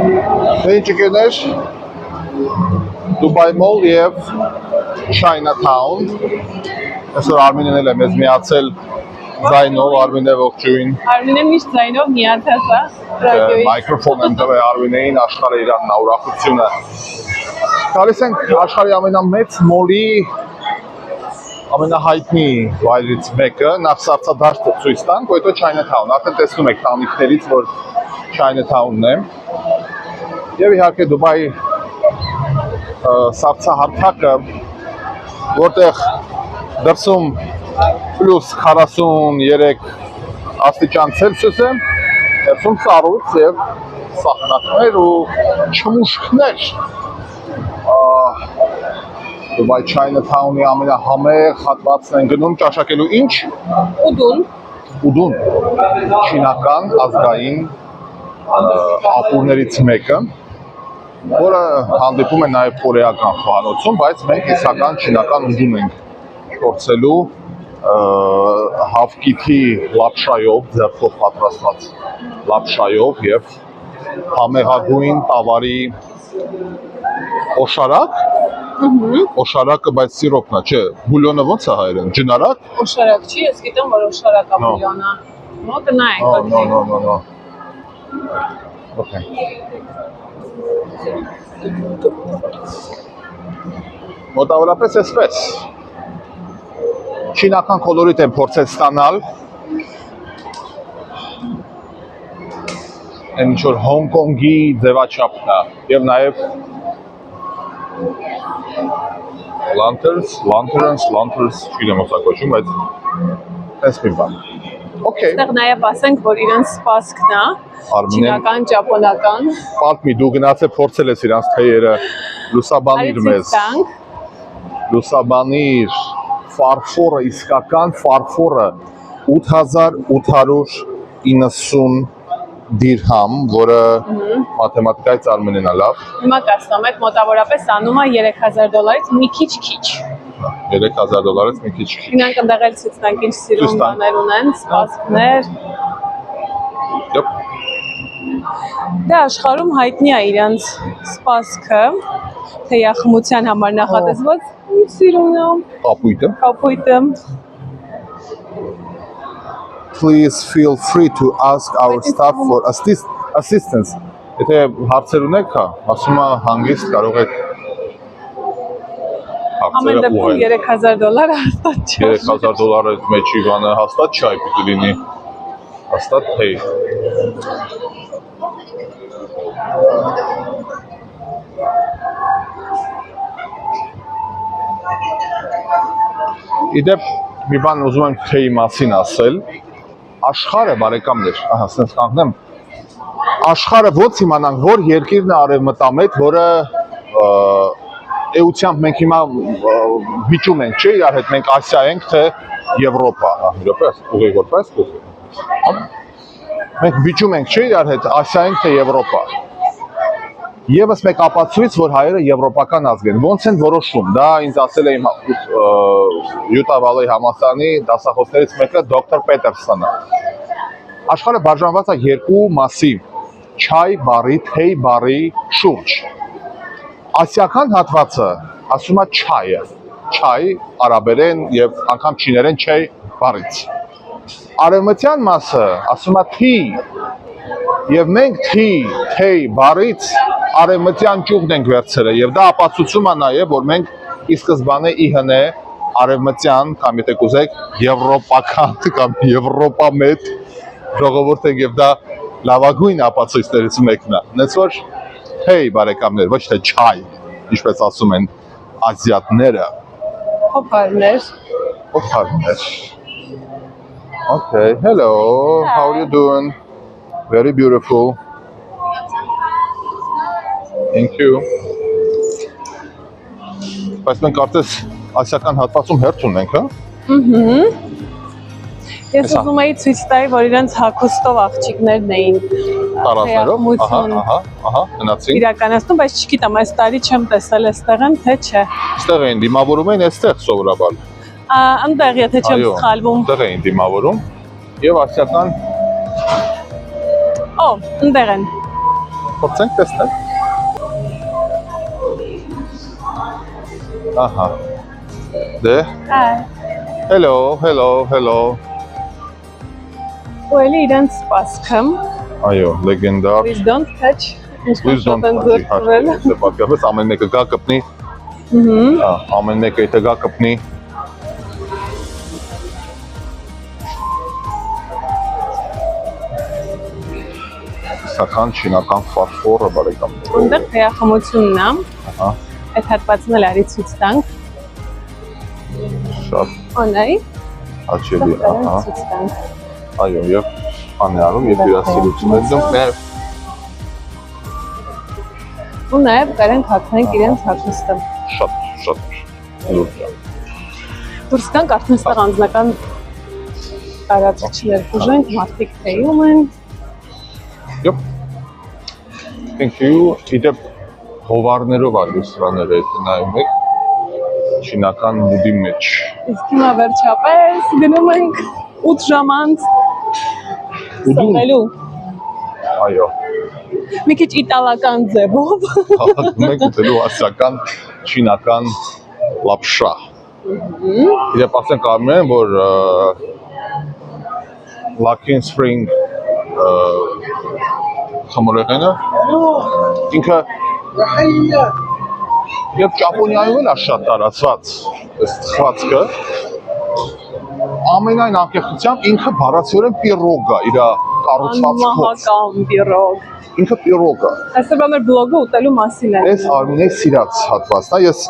Ինչքեներ Dubai Mall եւ Chinatown։ Այսօր Արմինեն էլ է մեզ միացել ձայնով, Արմինե ողջույն։ Արմինեն միշտ ձայնով միացած է ռադիոյի։ Մայկրոֆոն եմ տվել Արմինեին, աշխարհը իրան նա ուրախությունը։ Գալիս ենք աշխարհի ամենամեծ մոլի ամենահայտնի վայրից մեկը, նախ սառցադաշտը ցույց տանք, հետո Chinatown, արդեն տեսնում եք տանիքներից, որ Chinatown-ն է։ Եվ իհարկե Դուբայի սառցահարթակը, որտեղ դրսում պլյուս 43 աստիճան Ցելսիուս է, ներսում սառույց եւ սահնակներ ու չմուշկներ։ Dubai Chinatown-ի ամենահամեղ հատվածն են գնում ճաշակելու ինչ? Ուդուն։ Ուդուն, չինական ազգային ապուրներից մեկը, որը հանդիպում է նաև կորեական խոհանոցում, բայց մենք իսկական չինական ուդուն ենք փորձելու հավկիթի լապշայով, ձեռքով պատրաստված լապշայով եւ համեղագույն տավարի օշարակ, օշարակը բայց սիրոպն է, չէ, բուլյոնը ո՞նց է հայերեն, ջնարակ? Օշարակ չի, ես գիտեմ, որ օշարակ է բուլյոնը։ Մոտը նայեք, No. Okay. Մոտավորապես էսպես։ Չինական կոլորիտ են փորձել ստանալ։ Այն ինչ-որ Հոնկոնգի ձևաչափն է եւ նաեւ lanterns, չգիտեմ ոնց է կոչվում, բայց այս մի բան։ Okay. Այստեղ նաև ասենք, որ իրենց սպասքն է, չինական, ճապոնական։ Պատմի, դու գնացել փորձել ես իրանց թեյերը, լուսաբանիր մեզ։ Լուսաբանիր, ֆարֆորը, իսկական ֆարֆորը 8890 դիրհամ, որը մաթեմատիկայից Արմենն է լավ։ Հիմա կասկամ, այդ մոտավորապես անում է $3000-ից մի քիչ։ $3000-ից մի քիչ։ Ինանք ընդեղել ցույց տանք ինչ սիրուն բաներ ունեն, սպասքներ։ Yep. Դա աշխարհում հայտնի է իրենց սպասքը, թեյախմության համար նախատեսված ինչ սիրուն է։ Կապույտը։ Please feel free to ask our staff for assistance. Եթե հարցեր ունեք, ասում եմ հանգիստ կարող եք Ամեն դեպքում $3000 հաստատ չի։ $3000 մեջի բանը հաստատ չի պիտի լինի։ Հաստատ թեյ։ Իդեպ մի բան ուզում եմ թեյի մասին ասել։ Աշխարհը բարեկամներ, ահա, ասենց կանգնեմ։ Աշխարհը ո՞նց իմանանք, որ երկիրն է արևմտամետ, որը էությամբ մենք հիմա վիճում ենք, չէ, իրար հետ մենք Ասիա ենք, թե Եվրոպա, իրապես, ուղի որպես մենք վիճում ենք, չէ, իրար հետ Ասիա ենք, թե Եվրոպա։ Եվս մեկ ապացույց, որ հայերը եվրոպական ազգ են, ոնց են որոշում, դա ինձ ասել է իմ Յուտա Վալեի համալսարանի դասախոսներից մեկը դոկտոր Պետերսոնը։ Աշխարհը բաժանված է երկու մասի՝ չայ բառի, թեյ բառի շուրջ։ Ասիական հատվածը ասում է չայը, չայ արաբերեն եւ անգամ չիներեն չայ բառից։ Արևմտյան մասը ասում է թի եւ մենք թեյ բառից արևմտյան ճյուղն ենք վերցրել եւ դա ապացուցում է նաեւ որ մենք ի սկզբանե ԻՀՆ արևմտյան կամ եթե կուզեք եվրոպական կամ եվրոպամետ ժողովուրդ ենք եւ դա լավագույն ապացույցներից մեկն է։ Նենց որ թեյ բարեկամներ, ոչ թե չայ, ինչպես ասում են ազիատները։ Հոփարներ։ Okay, hello. How are you doing? Very beautiful. Thank you. Բայց մենք արդեն ասիական հատվածում հերթ ունենք, հա? Ես ուզում էի ցույց տալ, որ իրենց հագուստով աղջիկներն էին տարածներով, գնացին։ իրականացնում, բայց չգիտեմ, այս տարի չեմ տեսել այստեղ են, թե չէ։ Այստեղ էին դիմավորում են, այստեղ սովորաբար։ Այնտեղ եթե չեմ սխալվում։ Այստեղ էին դիմավորում եւ ասիական Այնտեղ են։ փորձենք տեսնել։ Ահա։ Դե։ Hello, hello, hello։ Ու էլի իրենց սպասքը։ Այո, լեգենդար։ Please don't touch։ Please don't touch։ Դե պատկերված ամեն մեկը գա կպնի։ Ամեն մեկը եթե գա կպնի։ Սական չինական ֆարֆորը բարեկամ։ Ունդեղ թեյախմությունն է։ Ահա։ Այդ հատվածն էլ արի ցույց տանք։ Շատ Անայ։ հաճելի, ահա։ Ցույց տանք։ Այո, եւ անհարում եւ հյուրասիրություն են դու։ Ու նաեւ կարենք հագնենք իրենց հագուստը։ Շատ լուրջ։ Դուրս կանք արդեն ստեղ անձնական տարածիչներ կուժենք, մարդիկ թեյում են։ Yep. Thank you. Իդեպ հովարներով ալյուսրաներ այդ նայում եք չինական մուդի մեջ։ Իսկ հիմա վերջապես գնում ենք 8 ժամ անց սովորելու։ Այո։ Մի քիչ իտալական ձևով։ Հաղթում ենք ուտելու ասական չինական լապշա։ Իդեպ ասենք կարում են, որ Luckin Spring խմորեղենը ինքը եւ Ճապոնիայում էլ է շատ տարածված ըստ խվածքը ամենայն անկեղծությամբ ինքը բառացիորեն պիրոգ է իր կառուցվածքով Անմահական պիրոգ։ ինքը պիրոգ է Այսօրվա մեր բլոգը ուտելու մասին է։ այս Արմինեի սիրած հատվածն է ես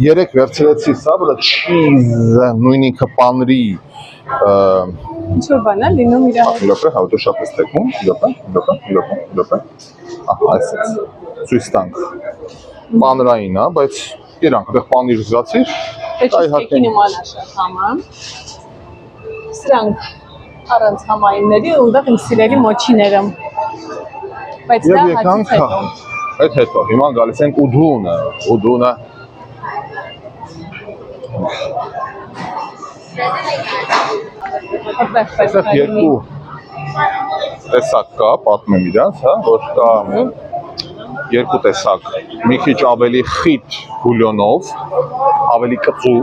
երեք վերցրեցի սա որը cheese նույն ինքը պանրի Ինչ-որ բան է լինում իր լոպե հա դու շատ ես թեքում լոպե ահա այսպես ցույց տանք պանրային է բայց իրանք այդտեղ պանիր զգացիր Էջի նման է շատ համը։ Սրանք առանց համայինների ունդեղ իմ սիրելի մոչիները։ Բայց դա հաճից հետո։ Այդ հետո հիմա գալիս ենք ուդունը Այստեղ երկու տեսակ կա, պատմեմ իրանց, հա, որ կա երկու տեսակ, մի քիչ ավելի խիտ բուլյոնով, ավելի կծու,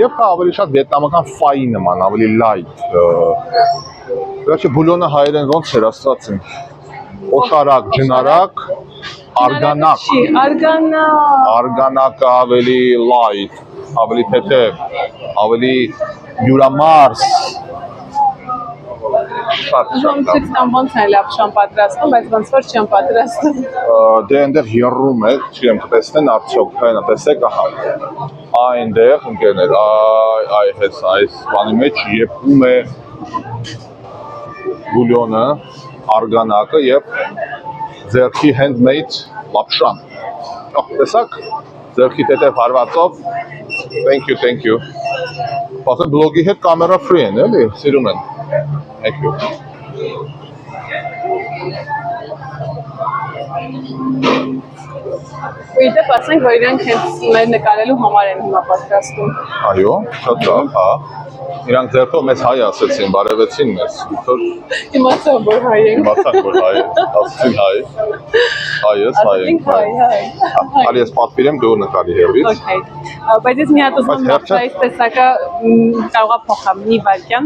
եւ կա ավելի շատ վիետնամական ֆայի նման, ավելի լայթ։ Վերջի բուլյոնը հայերեն ոնց էր ասած են։ Օշարակ, ջնարակ, արգանակ։ Արգանակը ավելի լայթ, ավելի թեթև, ավելի յուրամարս։ Ուզում ցույց տամ ոնց է լապշան պատրաստում, բայց ոնց որ չեմ պատրաստում։ Դե այնտեղ եռում է, չգիտեմ կտեսնեն արդյոք, հայնա տեսեք, ահա։ Այնտեղ ընկերներ, այ հենց այս բանի մեջ եփում է բուլյոնը, արգանակը եւ ձեռքի handmade լապշան։ Տեսակ, ձեռքի տետև հարվածով, thank you։ Ասեմ բլոգի հետ կամերա free են, էլի, սիրում են։ Thank you։ Ու իդեպ ասենք, որ իրանք հենց մեր նկարելու համար են հիմա պատրաստում։ Այո, շատ լավ, հա։ Իրանք ձեռքով մեզ հայ ասեցին, բարևեցին մեզ։ Իմացան, որ հայ ենք։ Իմացան, որ հայ են, ասեցին հայ։ Հայ ենք։ Ալի ես պատվիրեմ դու նկարի հերվից։ Okay։ Բայց ես մի հատ ուզում եմ այս տեսակը կարողա փոխամ մի վայրկյան։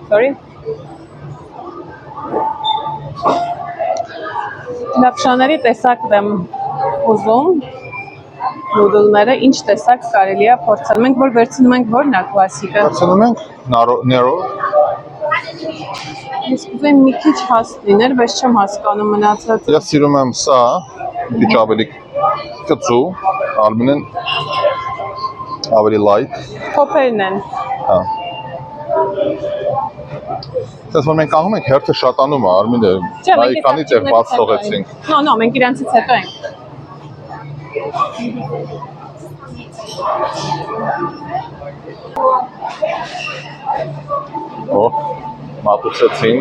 Sorry։ Լապշաների տեսակն եմ ուզում։ Նուդլները ինչ տեսակ կարելի է փորձել։ Մենք որ վերցնում ենք որն է կլասիկը։ Վերցնում ենք ներո։ Ես ուզում մի քիչ հաստ լիներ, բայց չեմ հասկանում մնացածը։ Ես սիրում եմ սա, մի քիչ ավելի կծու, Արմինեն ավելի light։ Փոփերն են։ Հա։ Դες որ մենք անում ենք հերթը շատանում է, Արմինե, նայի քանի տեղ բաց թողեցինք։ No, մենք իրանցից հետո ենք։ Օ, մատուցեցին։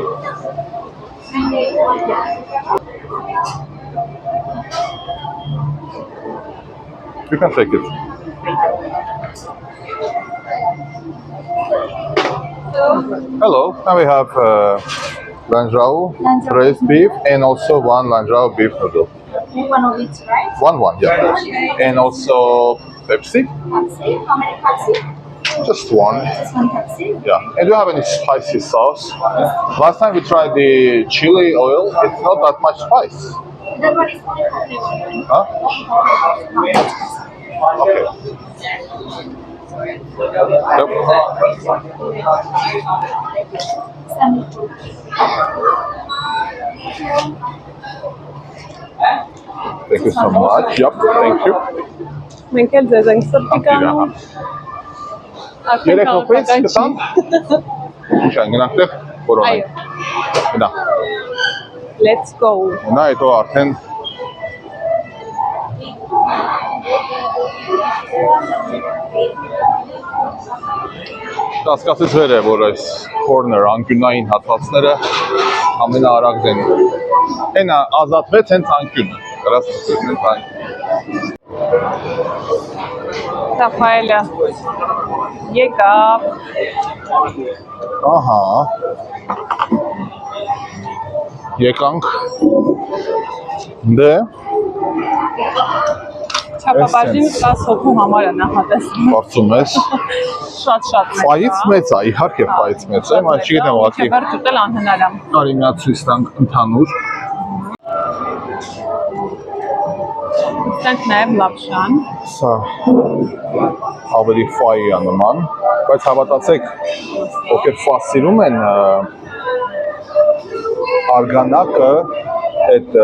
You can take it. Hello, now we have Lanzhou, Lanzhou braised beef, and also one Lanzhou beef noodle. One of each, right? One, yeah. And also Pepsi, Pepsi. How many Pepsi? just one. Just one Pepsi. Yeah. And do you have any spicy sauce? Last time we tried the chili oil, it's not that much spice. That one is only for flavor. Huh? Okay. Thank you so much. Yep, thank you. Մենք էլ ձեզ ենք սրտի կանում։ Արդեն Երեք հոգից քաղաքական կտան։ չի։ Ինչ են գնանք տեղ որոնենք։ Այո, Գնա։ let's go։ Նա հետո արդեն կասկածից վեր է, որ այս corner անկյունային հատվածները ամենաարագ են։ Հենա ազատվեց հենց անկյունը։ Գրասացից հենց անկյուն։ Ռաֆայելը եկավ։ Ահա։ Եկանք։ Դե Չափաբաժին 10 հոգու համար է նախատեսվում։ բարձում ես։ Շատ մեծ։ Ֆայից մեծ է, իհարկե ֆայից մեծ է, բայց չգիտեմ ուղղակի։ Չբերտ ուտել անհնար է։ Կարի մի հատ ցույց տանք ընդհանուր։ Ստենք նաև լապշան։ Սա ավելի ֆայի է նման, բայց հավատացեք, ովքեր ֆա սիրում են արգանակը այդ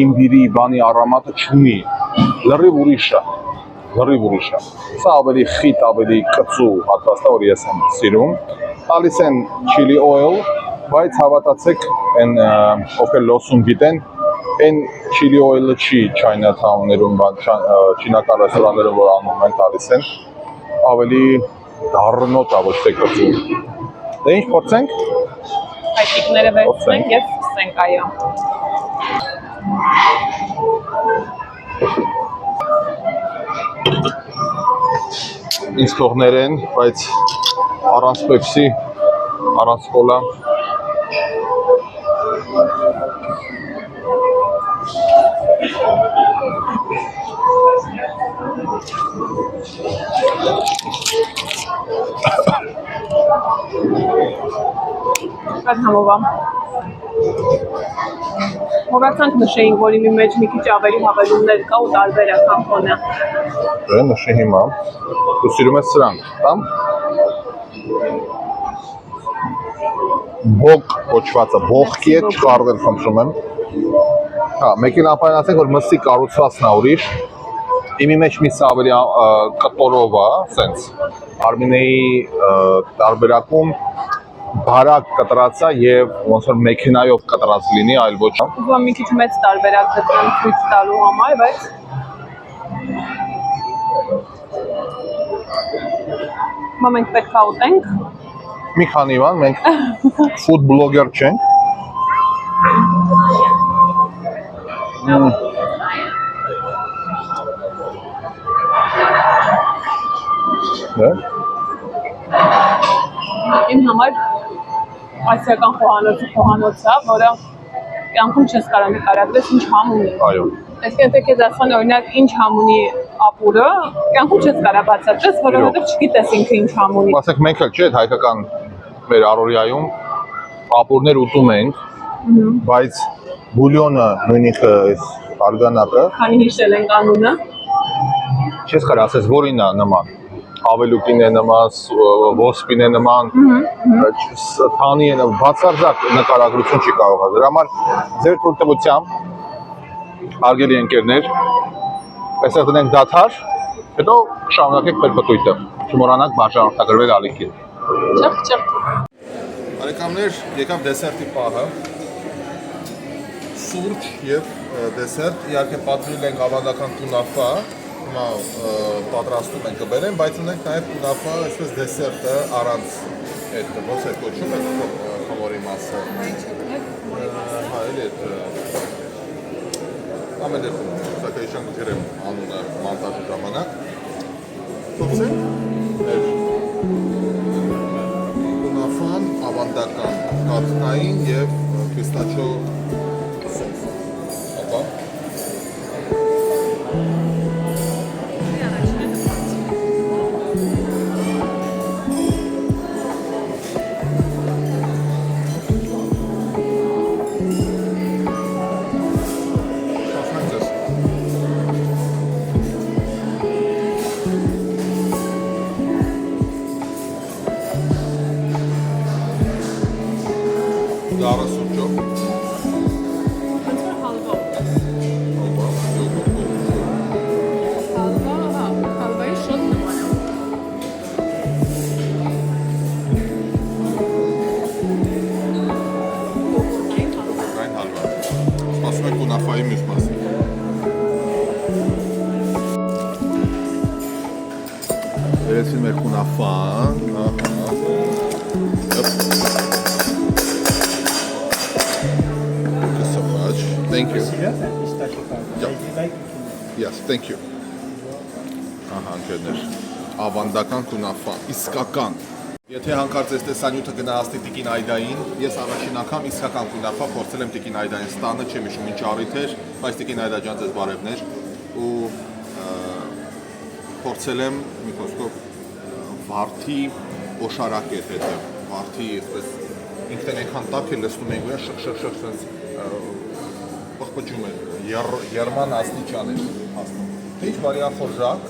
իմբիրի բանի առամատը չունի, լրիվ ուրիշ է, լրիվ ուրիշ է։ Սա ավելի խիտ, ավելի կծու հատվածն է, որ ես եմ սիրում։ Տալիս են chili oil, բայց հավատացեք, այն ովքեր լոսում գիտեն, այն chili oil-ը չի Chinatown-ներում, չինական ռեստորաններում, որ անում են, տալիս են, ավելի դառնոտ է, ոչ թե կծու։ Դե ինչ փորձենք։ Հայտիկները վերցնենք և սկսենք այո։ Ինձ թողներ են, բայց առանց Pepsi, առանց կոլա։ Շատ համով եմ։ Մոռացանք նշեինք, որ իմի մեջ մի քիչ ավելի հավելումներ կա ու տարբեր է քան խոնը։ Դե նշի հիմա։ Դու սիրում ես սրանք, տամ։ Բոկ կոչվածը, բողքի հետ չխարդել խնդրում եմ։ Հա, մեկին ապայնացենք, որ մսի կառուցվածքն է ուրիշ։ Իմի մեջ միսը ավելի կտորով է, սենց։ Արմինեի տարբերակում բարակ կտրած է եւ ոնց որ մեքենայով կտրած լինի, այլ ոչ։ Ուզում մի քիչ մեծ տարբերակ գտնեմ ցույց տալու համար, բայց մենք պետք է ուտենք։ Մի քանի բան, մենք food blogger չենք։ Դե Իմ համար ասիական խոհանոց է, որը կյանքում չես կարող նկարագրես ինչ համ ունի։ այո։ Այսինքն եթե քեզ ասան օրինակ ինչ համ ունի ապուրը, կյանքում չես կարող բացատրես, որովհետև չգիտես ինքը ինչ համ ունի։ Ասենք մենք էլ չէ, այդ հայկական մեր առօրյայում ապուրներ ուտում ենք, բայց բուլյոնը նույնիսկ այս արգանակը Քանի հիշել ենք անունը։ չես կարող ասես որին է նման։ Ավելուկին է նման, ոսպին է նման, թանի է նման, բացարձակ նկարագրություն չի կարող։ Դրա համար ձեր թույլտվությամբ հարգելի ընկերներ, այստեղ դնենք դադար, հետո շարունակենք մեր պտույտը։ Չմոռանաք բաժանորդագրվել ալիքին։ Ճղ։ Բարեկամներ, եկավ դեսերտի պահը։ Սուրճ եւ դեսերտ, իհարկե պատվիրել ենք ավանդական կունաֆա, հիմա պատրաստում ենք կբերեմ, բայց ունենք նաեւ կունաֆա, այսպես դեսերտը առանց այդ ոնց է կոչում է խմորի մասը։ Հա, էլի ամեն դեպքում, սակայն գրեմ անունը մոնտաժի ժամանակ։ Փոխենք կունաֆան ավանդական, կաթնային եւ Pistachio. Опа. Դարը սուրճով։ Ոնց որ հալվա։ Опа. Հալվա, հա, հալվայի շոտ նման է։ Կոկորդային հալվա։ Այն հալվա։ Սպասում եք կունաֆայի մյուս մասը։ Վերեցին մեր կունաֆան։ Ահա։ Thank you so much. Thank you. Yes, thank you. Ահա, ընկերներ, ավանդական կունաֆան, իսկական։ Եթե հանկարծ այս տեսանյութը գնահատի Տիկին Այդային, ես առաջին անգամ իսկական կունաֆա փորձել եմ Տիկին Այդային ստանը, չեմ հիշում ինչ առիթ էր, բայց Տիկին Այդա ջան ձեզ բարևներ ու փորձել եմ մի խոսքով վարդի օշարակեր հետը, վարդի այսպես ինքն այնքան տաք է լսնում ենք ու շխ sense պղպջում է, երման աստիճան է հասնում։ Ինչ բարիախորժակ,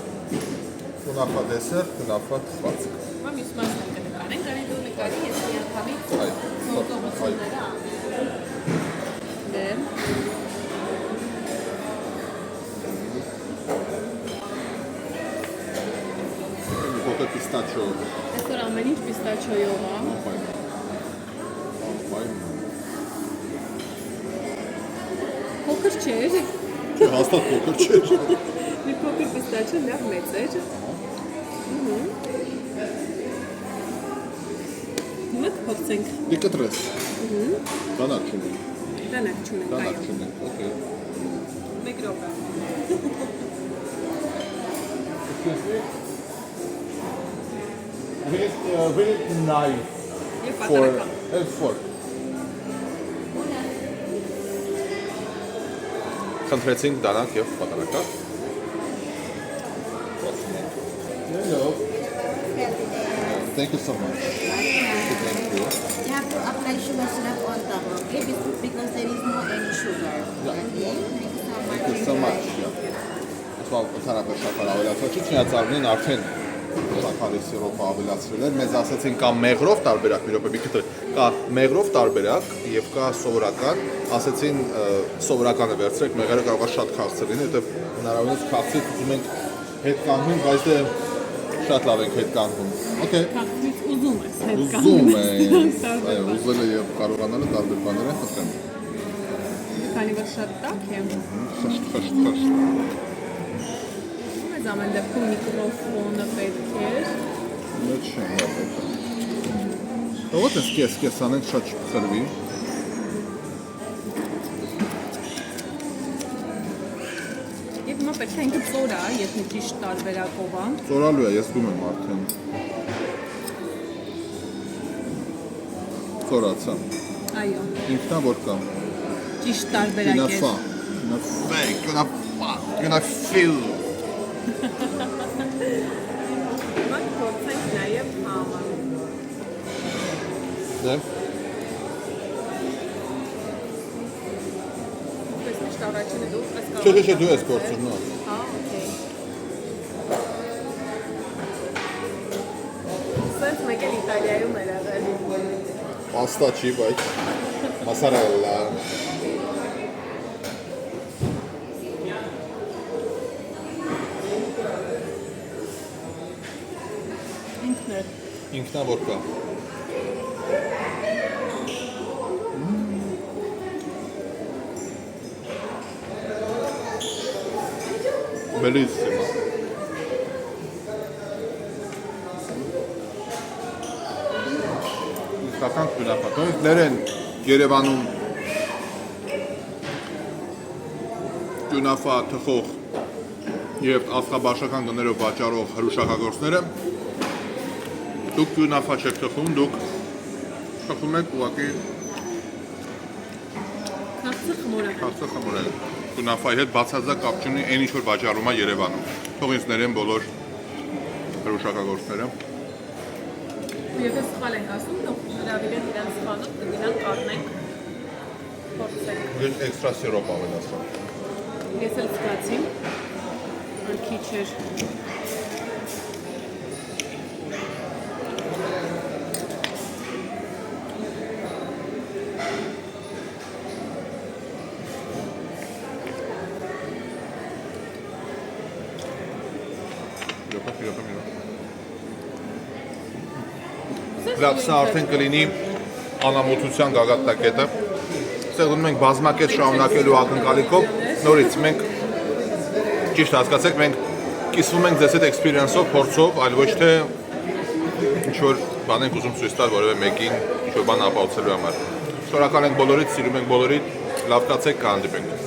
կունաֆա դեսեր, կունաֆա ծվածք։ Մամ մյուս մասն ենք նկարենք, կարեն դու նկարի, ես միանգամից մոտողությունները անեմ։ Մի փոքր պիստաչո։ Այսօր ամեն ինչ պիստաչոյով է։ Փոքր չէր։ Հաստատ փոքր չէր։ Մի փոքր պիստաչո լավ մեծ էր։ Հիմա կփորձենք։ Դե կտրես։ Դանակ չունենք։ Դանակ չունենք, Դանակ այո։ չունենք, օքեյ։ Մեկ րոպե։ Very nice Եվ for պատանական։ for Խնդրեցինք դանակ եւ պատանական։ Hello. Thank you so much. Thank you. You have to apply sugar syrup on top, okay? Because there is no any sugar. Yeah. Okay? Thank you so much. Ասում ընդհանրապես շաքար ավելացրել չի, չնայած արդեն շաքարի սիրոպը ավելացրել էր։ Մեզ ասացին կա մեղրով տարբերակ, մի րոպե մի քիչ կա մեղրով տարբերակ եւ կա սովորական, ասացին սովորականը վերցրեք, մեղրը կարող է շատ քաղցր լինի, որովհետեւ հնարավորինս քաղցրից ուզում ենք հետ կանգնել, բայց դե շատ լավ ենք հետ կանգնում։ Okay։ Քաղցրից ուզում ես հետ Ուզում կանգնել։ ես, այո, ուզելը եւ կարողանալը տարբեր բաներ են խնդրեմ։ Քանի որ շատ տաք է։ Խշտ։ Մեզ ամեն դեպքում միկրոֆոնը պետք էր։ Ոչ չեմ ապետ։ Ո՞տ է սկես անենք շատ չխրվի։ Եվ հիմա պետք է ինքը ծորա, եթե ճիշտ տարբերակով է։ Ծորալու է, ես դում եմ արդեն։ Ծորացա։ Այո, Ինքնա որ կա։ ճիշտ տարբերակ է։ Կունաֆա։ Կունաֆիլ։ Հիմա փորձենք նաև համը։ Դե։ Պես միշտ առաջինը դու պես Չէ, դու ես փորձում նո։ Հա, օքեյ։ Սենց մեկ էլ Իտալիայում էր եղել։ Պաստա չի, բայց մասարելլա։ Ինքն էր։ Ինքնա որ կա։ Bellissimo. Իսկական կունաֆա։ Դեր են Երևանում կունաֆա թխող եւ աստղաբաշխական գներով վաճառող հրուշակագործները դուք կունաֆա չեք թխում, դուք թխում եք ուղղակի Քաղցր խմորը։ Քաղցր խմորել։ Կունաֆայի հետ բացարձակ կապ չունի այն ինչ որ վաճառում է Երևանում։ Թող ինձ ներեն բոլոր հրուշակագործները։ Ու եթե սխալ ենք ասում, թող հրավիրեն իրենց խանութ, կգնանք կառնենք, փորձենք։ Ես էքստրա սիրոպ ավելացա։ Ես էլ զգացի, որ քիչ էր։ Լավ, սա արդեն կլինի անամոթության գագաթնակետը։ Ստեղ դնում ենք բազմակետ շարունակելու ակնկալիքով, նորից մենք ճիշտ հասկացեք, մենք կիսվում ենք ձեզ այդ experience-ով, փորձով, այլ ոչ թե ինչ-որ բան ենք ուզում ցույց տալ որևէ մեկին ինչ-որ բան ապահովելու համար։ Շնորհակալ ենք բոլորիդ, սիրում ենք բոլորիդ, լավ կացեք, կհանդիպենք։